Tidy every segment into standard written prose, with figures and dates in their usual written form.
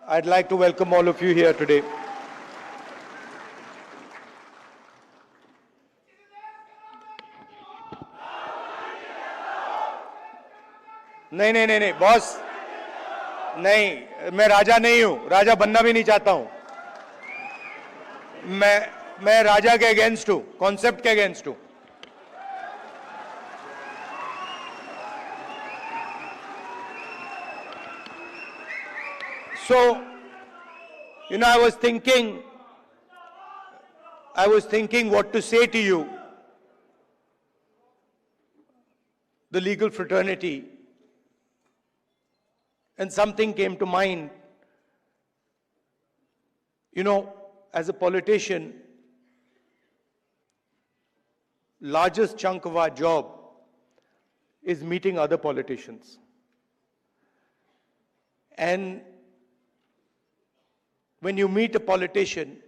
I'd like to welcome all of you here today. नहीं boss, नहीं, मैं राजा नहीं हूं, राजा बनना भी नहीं चाहता हूं। मैं राजा के अगेंस्ट हूं, कॉन्सेप्ट के अगेंस्ट हूं। So, I was thinking what to say to you, the legal fraternity, and something came to mind. As a politician, largest chunk of our job is meeting other politicians. And when you meet a politician,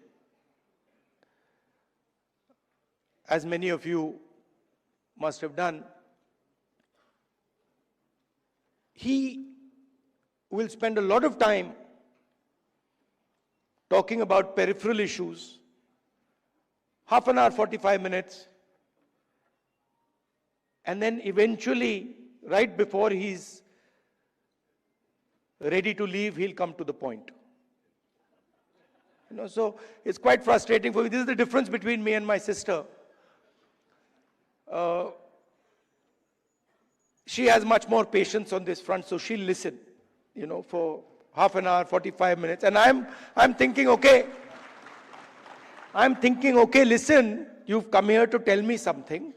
as many of you must have done, he will spend a lot of time talking about peripheral issues, half an hour, 45 minutes, and then eventually, right before he's ready to leave, he'll come to the point. So it's quite frustrating for me. This is the difference between me and my sister. She has much more patience on this front, so she'll listen, for half an hour, 45 minutes. And I'm thinking, okay, listen, you've come here to tell me something.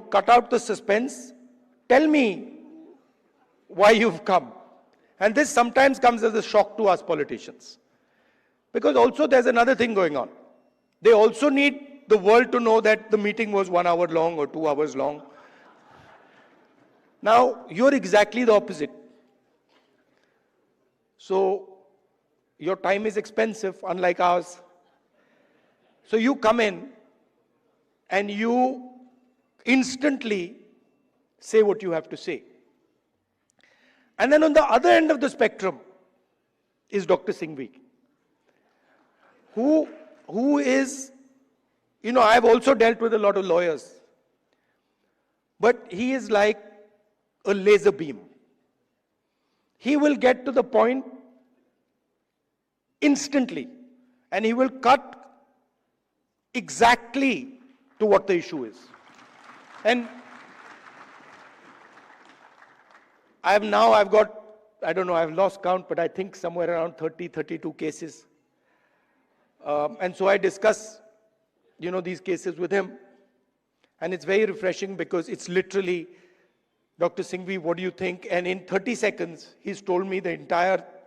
Cut out the suspense. Tell me why you've come. And this sometimes comes as a shock to us politicians. Because also there's another thing going on. They also need the world to know that the meeting was 1 hour long or 2 hours long. Now, you're exactly the opposite. So, your time is expensive, unlike ours. So you come in and you instantly say what you have to say. And then on the other end of the spectrum is Dr. Singhvi, who is, I've also dealt with a lot of lawyers, but he is like a laser beam. He will get to the point instantly, and he will cut exactly to what the issue is. And I've got, I don't know, I've lost count, but I think somewhere around 30, 32 cases. And so I discuss, these cases with him. And it's very refreshing because it's literally, Dr. Singhvi, what do you think? And in 30 seconds, he's told me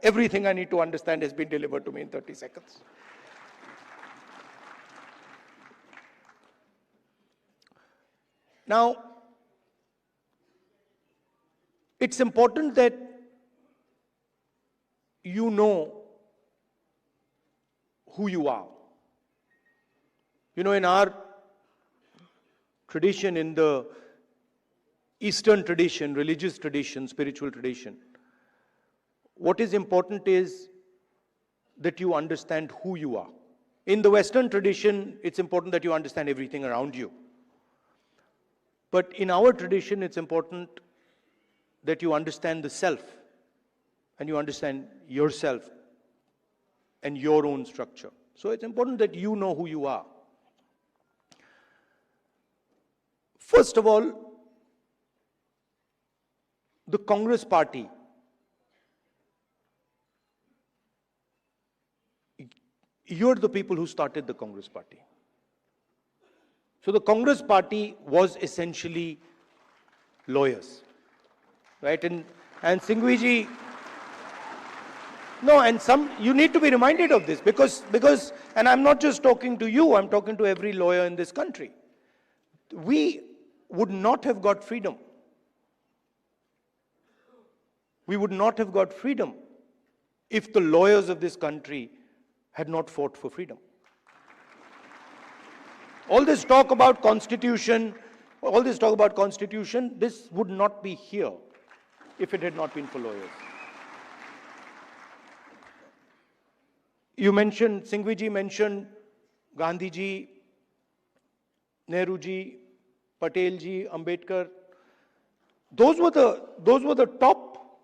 everything I need to understand has been delivered to me in 30 seconds. Now, it's important that you know who you are. In our tradition, in the Eastern tradition, religious tradition, spiritual tradition, what is important is that you understand who you are. In the Western tradition, it's important that you understand everything around you. But in our tradition, it's important that you understand the self, and you understand yourself and your own structure. So it's important that you know who you are. First of all, the Congress party, you're the people who started the Congress party. So the Congress party was essentially lawyers, right? And Singhvi ji, no, and you need to be reminded of this because, and I'm not just talking to you, I'm talking to every lawyer in this country. We would not have got freedom. We would not have got freedom if the lawyers of this country had not fought for freedom. All this talk about constitution, this would not be here if it had not been for lawyers. You mentioned, Singhvi ji mentioned Gandhi ji, Nehru ji, Patel ji, Ambedkar. Those were the top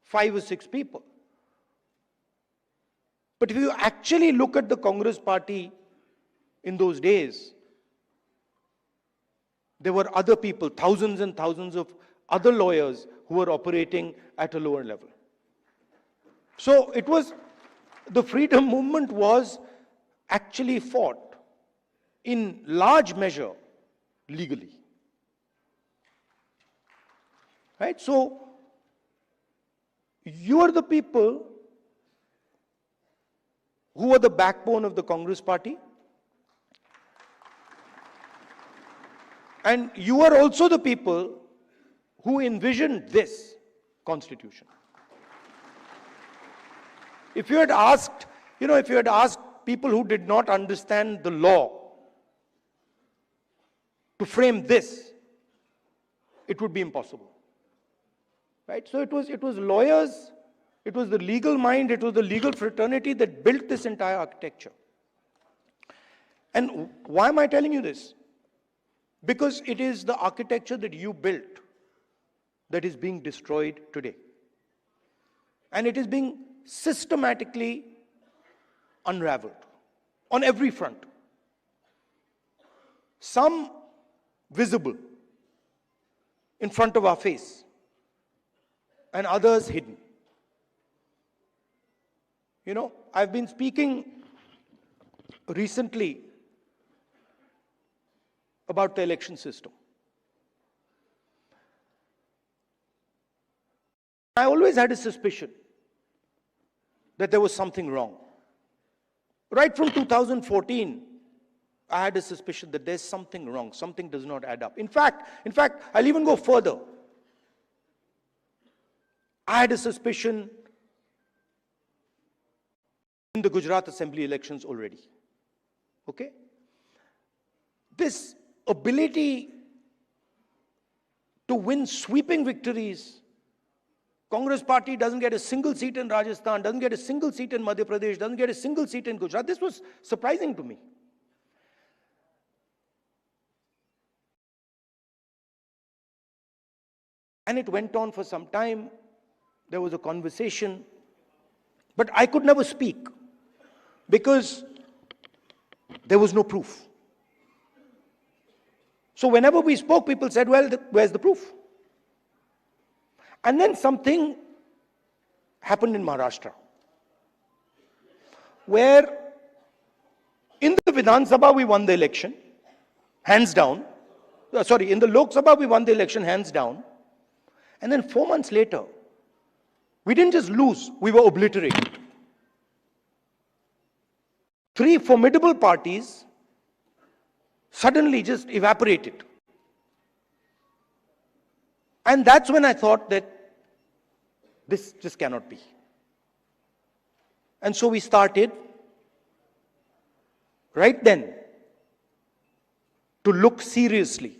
5 or 6 people. But if you actually look at the Congress party in those days, there were other people, thousands and thousands of other lawyers who were operating at a lower level. So it was, the freedom movement was actually fought in large measure legally. Right? So you are the people who are the backbone of the Congress party. And you are also the people who envisioned this constitution. If you had asked, if you had asked people who did not understand the law to frame this, it would be impossible. Right? So it was lawyers, it was the legal mind, it was the legal fraternity that built this entire architecture. And why am I telling you this? Because it is the architecture that you built that is being destroyed today. And it is being systematically unraveled on every front. Some visible in front of our face, and others hidden. I've been speaking recently about the election system. I always had a suspicion that there was something wrong. Right from 2014, I had a suspicion that there's something wrong, something does not add up. In fact, I'll even go further. I had a suspicion in the Gujarat Assembly elections already. Okay? This ability to win sweeping victories. Congress party doesn't get a single seat in Rajasthan, doesn't get a single seat in Madhya Pradesh, doesn't get a single seat in Gujarat. This was surprising to me. And it went on for some time. There was a conversation, but I could never speak because there was no proof. So whenever we spoke, people said, well, where's the proof? And then something happened in Maharashtra, where in the Vidhan Sabha we won the election, hands down. In the Lok Sabha we won the election, hands down. And then 4 months later, we didn't just lose, we were obliterated. 3 formidable parties suddenly just evaporated. And that's when I thought that this just cannot be. And so we started right then to look seriously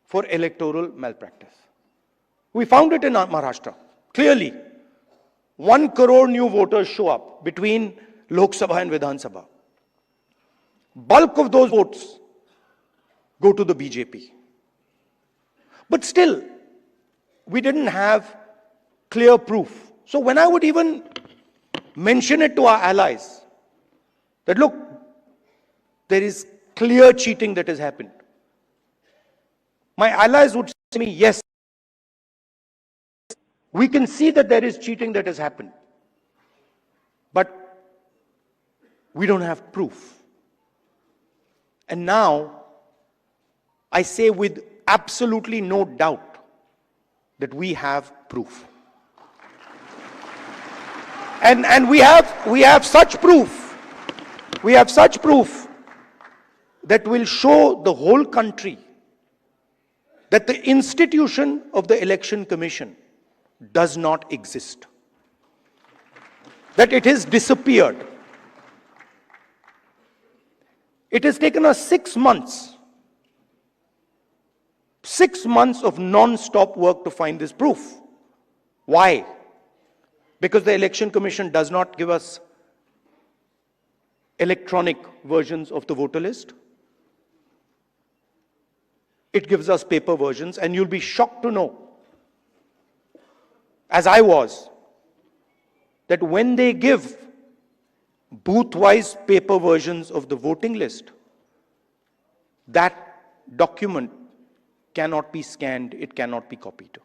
for electoral malpractice. We found it in Maharashtra. Clearly, 1 crore new voters show up between Lok Sabha and Vidhan Sabha. Bulk of those votes go to the BJP. But still, we didn't have clear proof. So when I would even mention it to our allies, that look, there is clear cheating that has happened, my allies would say to me, yes, we can see that there is cheating that has happened, but we don't have proof. And now, I say with absolutely no doubt that we have proof. And we have such proof. We have such proof that will show the whole country that the institution of the Election Commission does not exist. That it has disappeared. It has taken us 6 months. 6 months of non-stop work to find this proof. Why? Because the Election Commission does not give us electronic versions of the voter list. It gives us paper versions, and you'll be shocked to know, as I was, that when they give booth-wise paper versions of the voting list, that document cannot be scanned, it cannot be copied.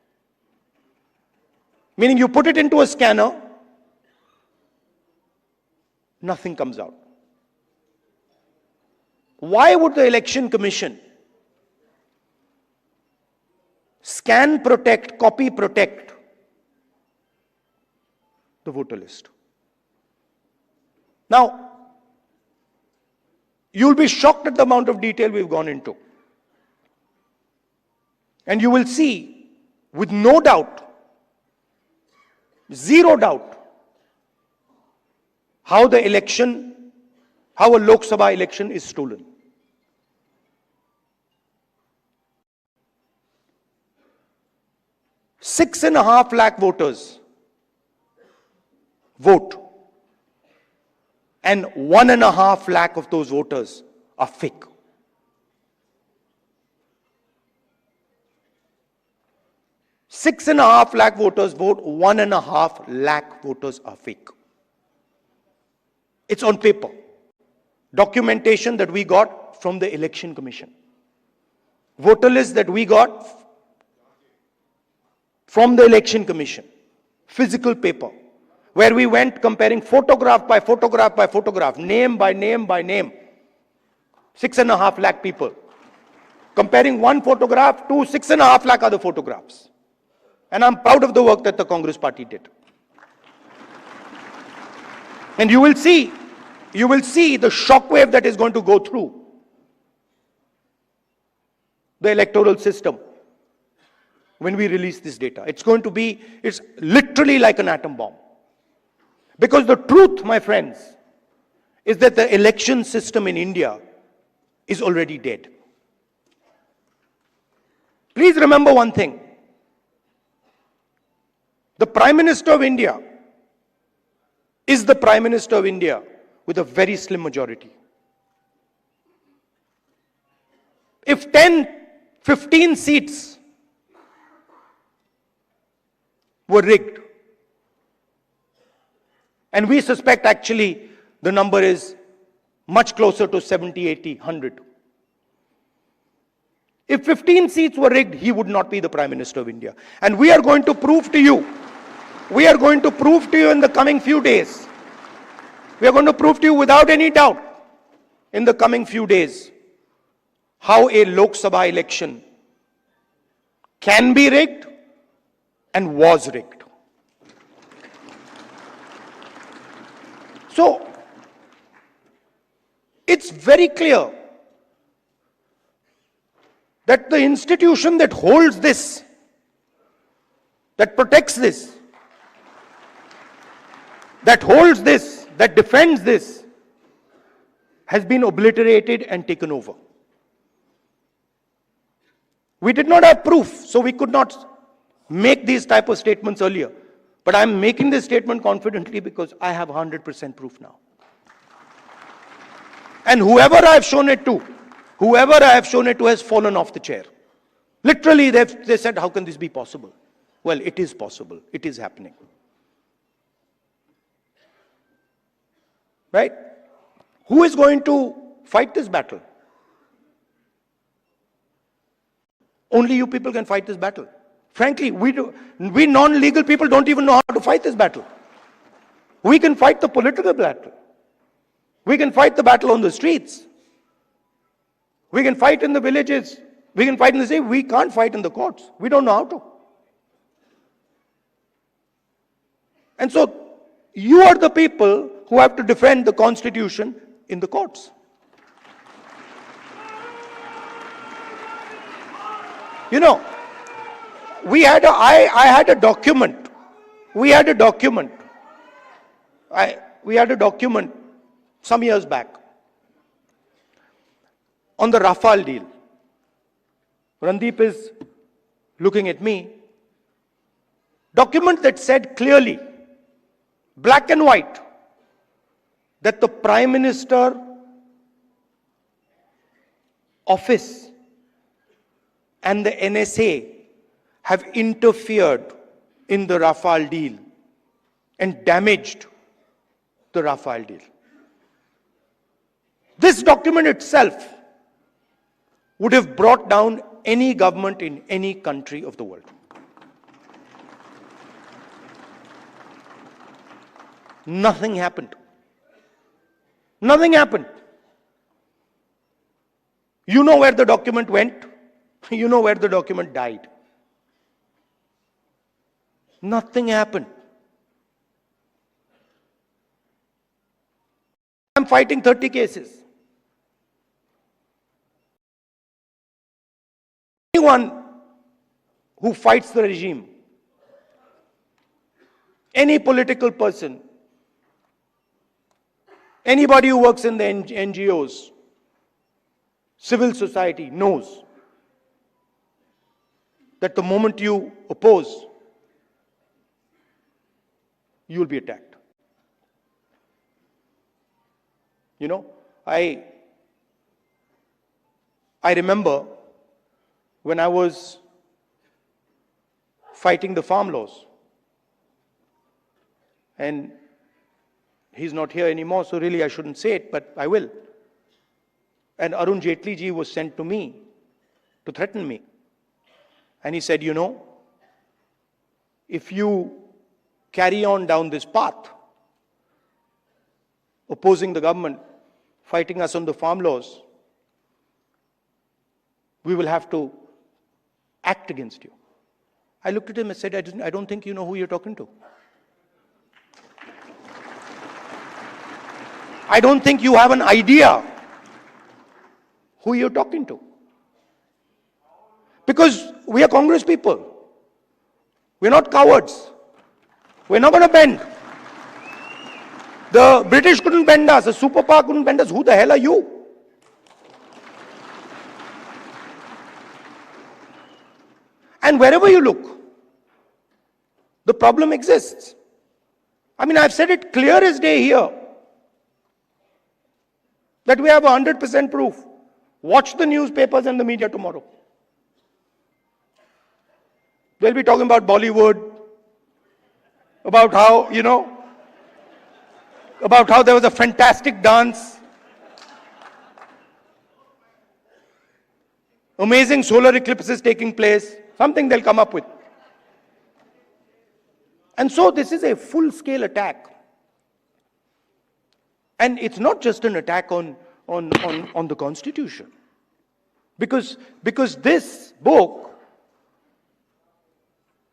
Meaning you put it into a scanner, nothing comes out. Why would the Election Commission scan protect, copy protect the voter list? Now, you'll be shocked at the amount of detail we've gone into. And you will see, with no doubt, zero doubt, how a Lok Sabha election is stolen. Six and a half lakh voters vote, and 1.5 lakh of those voters are fake. Six and a half lakh voters vote, 1.5 lakh voters are fake. It's on paper. Documentation that we got from the Election Commission. Voter list that we got from the Election Commission. Physical paper. Where we went comparing photograph by photograph by photograph, name by name by name. 6.5 lakh people. Comparing one photograph to 6.5 lakh other photographs. And I'm proud of the work that the Congress party did. And you will see the shockwave that is going to go through the electoral system when we release this data. It's literally like an atom bomb. Because the truth, my friends, is that the election system in India is already dead. Please remember one thing. The Prime Minister of India is the Prime Minister of India with a very slim majority. If 10, 15 seats were rigged, and we suspect actually the number is much closer to 70, 80, 100. If 15 seats were rigged, he would not be the Prime Minister of India. And we are going to prove to you, in the coming few days, we are going to prove to you without any doubt in the coming few days how a Lok Sabha election can be rigged and was rigged. So, it's very clear that the institution that holds this, that protects this, that holds this, that defends this, has been obliterated and taken over. We did not have proof, so we could not make these type of statements earlier. But I'm making this statement confidently because I have 100% proof now. And whoever I have shown it to has fallen off the chair. Literally, they said, how can this be possible? Well, it is possible. It is happening. Right? Who is going to fight this battle? Only you people can fight this battle. Frankly, we non-legal people don't even know how to fight this battle. We can fight the political battle. We can fight the battle on the streets. We can fight in the villages. We can fight in the city. We can't fight in the courts. We don't know how to. And so, you are the people who have to defend the Constitution in the courts. You know, I had a document. We had a document some years back on the Rafale deal. Randeep is looking at me. Document that said clearly black and white, that the Prime Minister office and the NSA have interfered in the Rafale deal and damaged the Rafale deal. This document itself would have brought down any government in any country of the world. Nothing happened. Nothing happened. You know where the document went. You know where the document died. Nothing happened. I'm fighting 30 cases. Anyone who fights the regime, any political person, anybody who works in the NGOs, civil society knows that the moment you oppose, you will be attacked. You know, I remember when I was fighting the farm laws, and he's not here anymore, so really I shouldn't say it, but I will. And Arun Jaitley ji was sent to me to threaten me. And he said, you know, if you carry on down this path, opposing the government, fighting us on the farm laws, we will have to act against you. I looked at him and said, I don't think you know who you're talking to. I don't think you have an idea who you're talking to. Because we are Congress people. We're not cowards. We're not going to bend. The British couldn't bend us. The superpower couldn't bend us. Who the hell are you? And wherever you look, the problem exists. I mean, I've said it clear as day here, that we have 100% proof. Watch the newspapers and the media tomorrow. They'll be talking about Bollywood, about how, you know, about how there was a fantastic dance, amazing solar eclipses taking place, something they'll come up with. And so this is a full-scale attack. And it's not just an attack on the Constitution. Because this book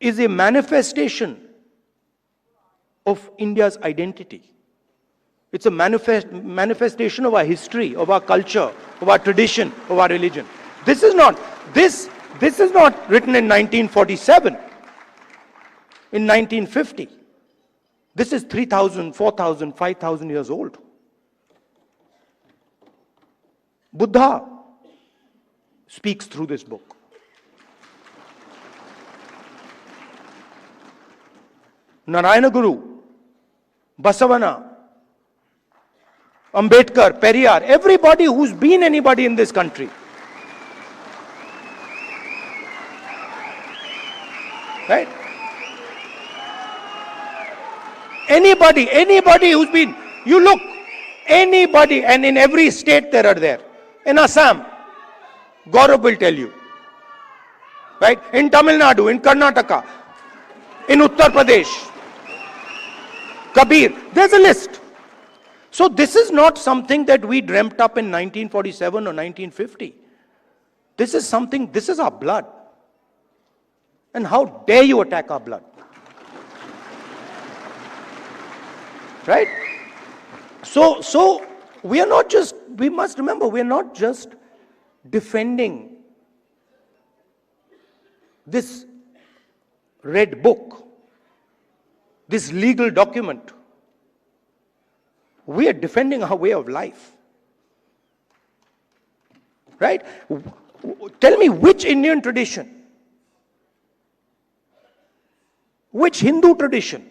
is a manifestation of India's identity. It's a manifestation of our history, of our culture, of our tradition, of our religion. This is not written in 1947, in 1950. This is 3,000, 4,000, 5,000 years old. Buddha speaks through this book. Narayana Guru, Basavana, Ambedkar, Periyar, everybody who's been anybody in this country. Right? Anybody who's been, you look, anybody, and in every state there are there. In Assam, Gaurav will tell you. Right? In Tamil Nadu, in Karnataka, in Uttar Pradesh, Kabir, there's a list. So this is not something that we dreamt up in 1947 or 1950. This is something, this is our blood. And how dare you attack our blood? Right? So we are not just, we must remember, we are not just defending this red book, this legal document. We are defending our way of life. Right? Tell me which Indian tradition, which Hindu tradition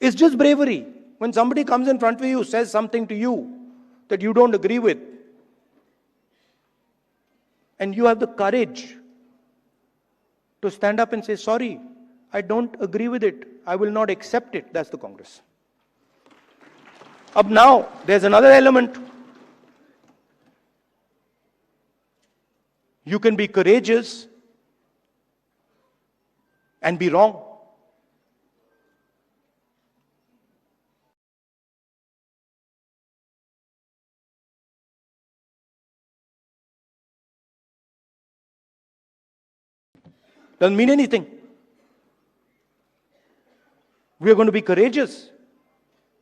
It's just bravery. When somebody comes in front of you, says something to you that you don't agree with, and you have the courage to stand up and say, sorry, I don't agree with it. I will not accept it. That's the Congress. Up now, there's another element. You can be courageous and be wrong. Doesn't mean anything. We are going to be courageous,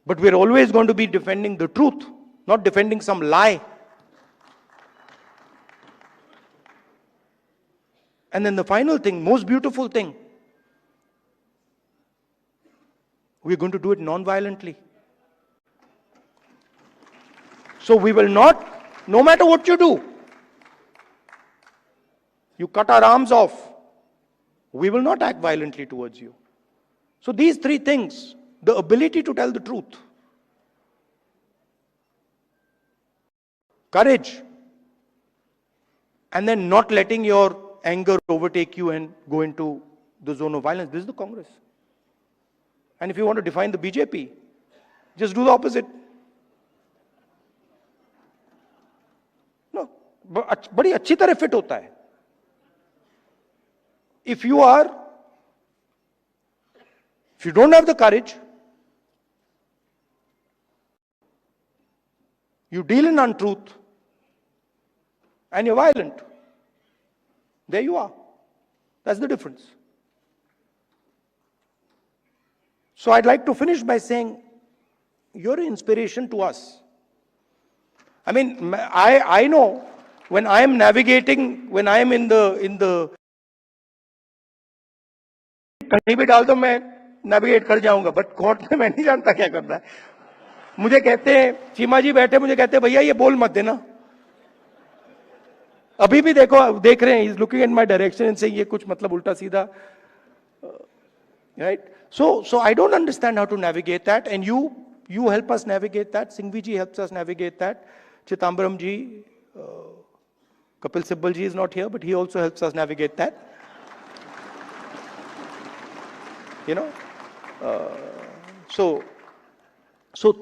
but we're always going to be defending the truth, not defending some lie. And then the final thing, most beautiful thing, we're going to do it non-violently. So we will not, no matter what you do, you cut our arms off, we will not act violently towards you. So these three things, the ability to tell the truth, courage, and then not letting your anger overtake you and go into the zone of violence. This is the Congress. And if you want to define the BJP, just do the opposite. No, बड़ी अच्छी तरह fit होता है. If you don't have the courage, you deal in untruth, and you're violent, there you are. That's the difference. So I'd like to finish by saying, you're an inspiration to us. I mean, I know when I am navigating, when I am in the कहीं भी डाल दो मैं navigate कर जाऊंगा, but court में मैं नहीं जानता क्या करना है. मुझे कहते हैं, चीमा जी बैठे, मुझे कहते हैं भैया ये बोल मत देना. अभी भी देख रहे हैं, is looking in my direction and saying ये कुछ मतलब उल्टा सीधा, right? So I don't understand how to navigate that, and you help us navigate that. Singhvi ji helps us navigate that. Chidambaram ji, Kapil Sibal ji is not here, but he also helps us navigate that. You know, so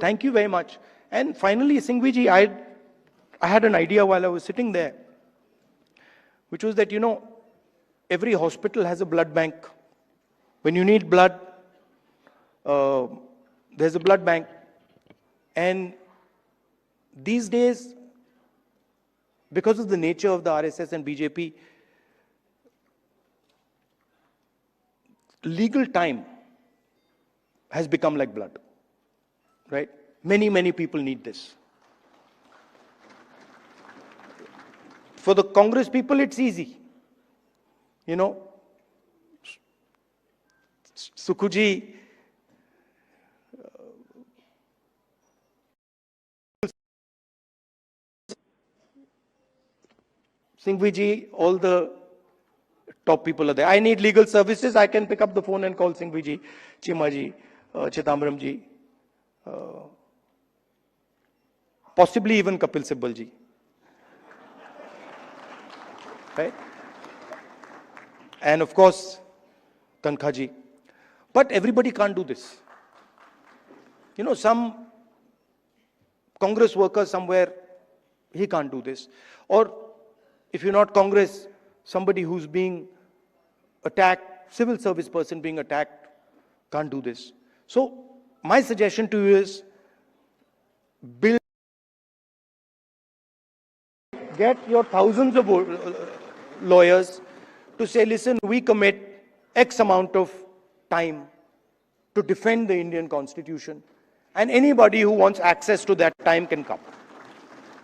thank you very much. And finally, Singhvi ji, I had an idea while I was sitting there, which was that, you know, every hospital has a blood bank. When you need blood, there's a blood bank. And these days, because of the nature of the RSS and BJP, legal time has become like blood, right? Many people need this. For the Congress people, it's easy. You know, Sukhuji, Singhvi ji, all the top people are there. I need legal services, I can pick up the phone and call Singhvi ji, Chima ji, Chidambaram ji, possibly even Kapil Sibal ji. Right? And of course, Tankha ji. But everybody can't do this. You know, some Congress worker somewhere, he can't do this. Or if you're not Congress, somebody who's being attacked, civil service person being attacked, can't do this. So my suggestion to you is, get your thousands of lawyers to say, listen, we commit X amount of time to defend the Indian Constitution, and anybody who wants access to that time can come.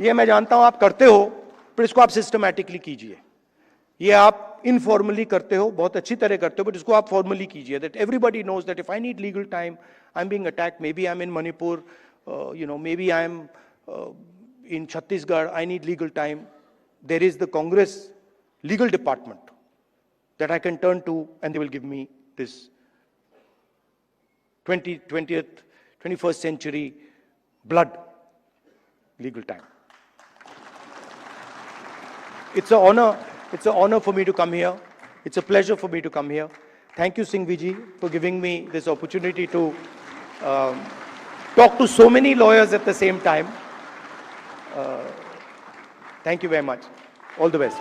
ये मैं जानता हूं आप करते हो, पर इसको आप सिस्टमैटिकली कीजिए. ये आप इनफॉर्मली करते हो, बहुत अच्छी तरह करते हो, but इसको आप फॉर्मली कीजिए. That everybody knows that if I need legal time, I'm being attacked, maybe I'm in Manipur, you know, maybe I'm in Chhattisgarh, I need legal time. There is the Congress legal department that I can turn to, and they will give me this 20th, 21st century blood legal time. It's an honor for me to come here. It's a pleasure for me to come here. Thank you, Singhvi ji, for giving me this opportunity to talk to so many lawyers at the same time. Thank you very much. All the best.